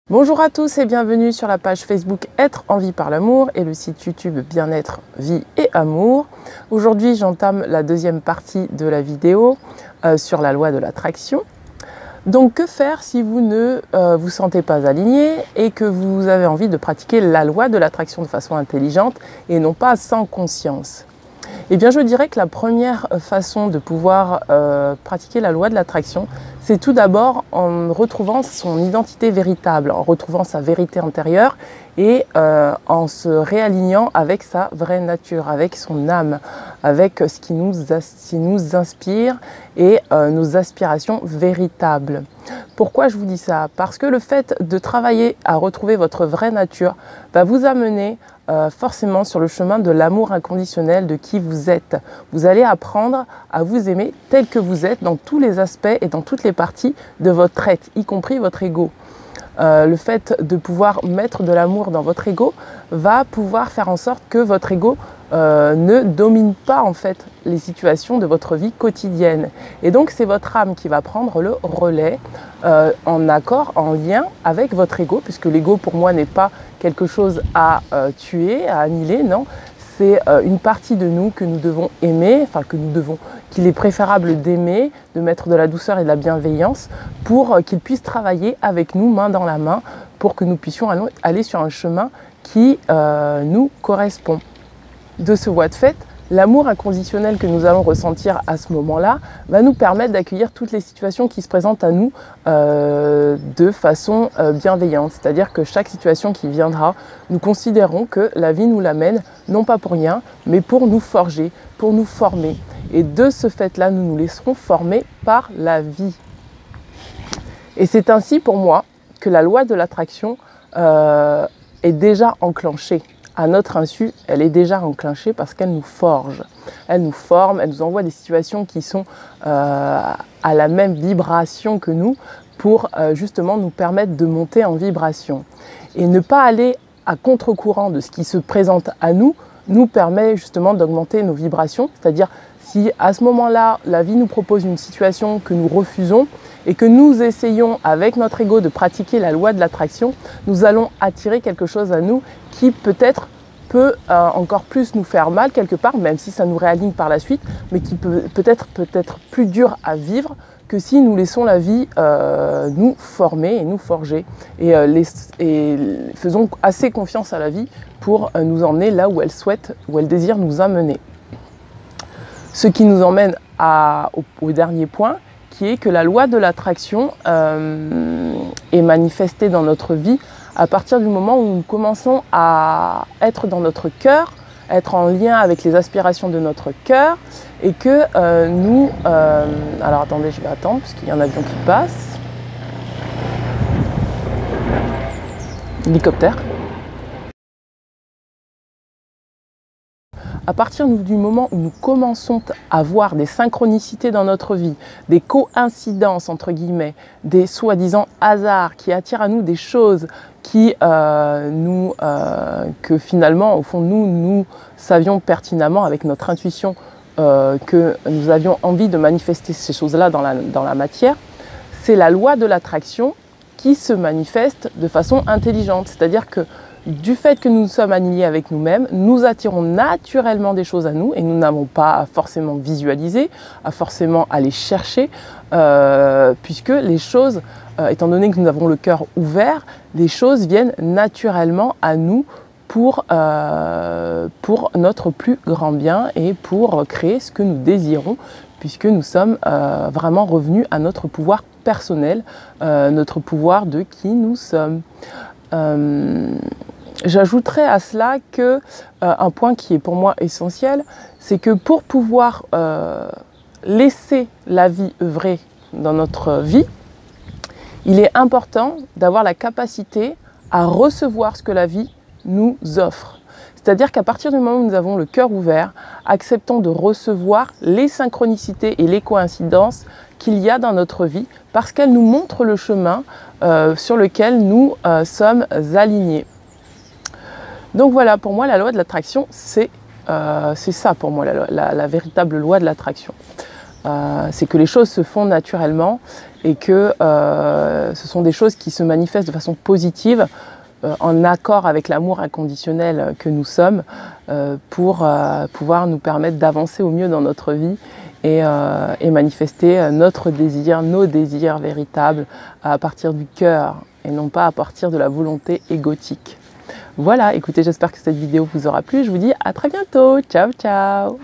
Bonjour à tous et bienvenue sur la page Facebook Être en vie par l'amour et le site YouTube Bien-être, vie et amour. Aujourd'hui, j'entame la deuxième partie de la vidéo sur la loi de l'attraction. Donc, que faire si vous ne vous sentez pas aligné et que vous avez envie de pratiquer la loi de l'attraction de façon intelligente et non pas sans conscience? Eh bien, je dirais que la première façon de pouvoir pratiquer la loi de l'attraction, c'est tout d'abord en retrouvant son identité véritable, en retrouvant sa vérité intérieure et en se réalignant avec sa vraie nature, avec son âme, avec ce qui nous inspire et nos aspirations véritables. Pourquoi je vous dis ça? Parce que le fait de travailler à retrouver votre vraie nature va vous amener forcément sur le chemin de l'amour inconditionnel de qui vous êtes. Vous allez apprendre à vous aimer tel que vous êtes dans tous les aspects et dans toutes les parties de votre être, y compris votre ego. Le fait de pouvoir mettre de l'amour dans votre ego va pouvoir faire en sorte que votre ego ne domine pas en fait les situations de votre vie quotidienne. Et donc c'est votre âme qui va prendre le relais en accord, en lien avec votre ego, puisque l'ego pour moi n'est pas quelque chose à tuer, à annihiler, non. C'est une partie de nous que nous devons aimer, enfin qu'il est préférable d'aimer, de mettre de la douceur et de la bienveillance pour qu'il puisse travailler avec nous main dans la main pour que nous puissions aller sur un chemin qui nous correspond. De ce voie de fait, l'amour inconditionnel que nous allons ressentir à ce moment-là va nous permettre d'accueillir toutes les situations qui se présentent à nous de façon bienveillante. C'est-à-dire que chaque situation qui viendra, nous considérons que la vie nous l'amène, non pas pour rien, mais pour nous forger, pour nous former. Et de ce fait-là, nous nous laisserons former par la vie. Et c'est ainsi pour moi que la loi de l'attraction est déjà enclenchée. À notre insu, elle est déjà enclenchée parce qu'elle nous forge. Elle nous forme, elle nous envoie des situations qui sont à la même vibration que nous pour justement nous permettre de monter en vibration. Et ne pas aller à contre-courant de ce qui se présente à nous permet justement d'augmenter nos vibrations. C'est-à-dire si à ce moment-là, la vie nous propose une situation que nous refusons et que nous essayons avec notre ego de pratiquer la loi de l'attraction, nous allons attirer quelque chose à nous qui peut-être peut encore plus nous faire mal quelque part, même si ça nous réaligne par la suite, mais qui peut être plus dur à vivre que si nous laissons la vie nous former et nous forger. Et faisons assez confiance à la vie pour nous emmener là où elle souhaite, où elle désire nous amener. Ce qui nous emmène au dernier point, qui est que la loi de l'attraction est manifestée dans notre vie à partir du moment où nous commençons à être dans notre cœur, être en lien avec les aspirations de notre cœur et que nous... alors attendez, je vais attendre parce qu'il y a un avion qui passe. Hélicoptère. À partir du moment où nous commençons à voir des synchronicités dans notre vie, des coïncidences entre guillemets, des soi-disant hasards qui attirent à nous des choses que finalement au fond nous savions pertinemment avec notre intuition que nous avions envie de manifester ces choses-là dans la matière, c'est la loi de l'attraction qui se manifeste de façon intelligente. C'est-à-dire que du fait que nous sommes alignés avec nous-mêmes, nous attirons naturellement des choses à nous et nous n'avons pas à forcément visualiser, à forcément aller chercher, puisque les choses, étant donné que nous avons le cœur ouvert, les choses viennent naturellement à nous pour notre plus grand bien et pour créer ce que nous désirons, puisque nous sommes vraiment revenus à notre pouvoir personnel, notre pouvoir de qui nous sommes. J'ajouterais à cela que un point qui est pour moi essentiel, c'est que pour pouvoir laisser la vie œuvrer dans notre vie, il est important d'avoir la capacité à recevoir ce que la vie nous offre. C'est-à-dire qu'à partir du moment où nous avons le cœur ouvert, acceptons de recevoir les synchronicités et les coïncidences qu'il y a dans notre vie parce qu'elles nous montrent le chemin sur lequel nous sommes alignés. Donc voilà, pour moi, la loi de l'attraction, c'est ça pour moi, la véritable loi de l'attraction. c'est que les choses se font naturellement et que ce sont des choses qui se manifestent de façon positive, en accord avec l'amour inconditionnel que nous sommes, pour pouvoir nous permettre d'avancer au mieux dans notre vie et manifester notre désir, nos désirs véritables à partir du cœur et non pas à partir de la volonté égotique. Voilà, écoutez, j'espère que cette vidéo vous aura plu. Je vous dis à très bientôt. Ciao, ciao!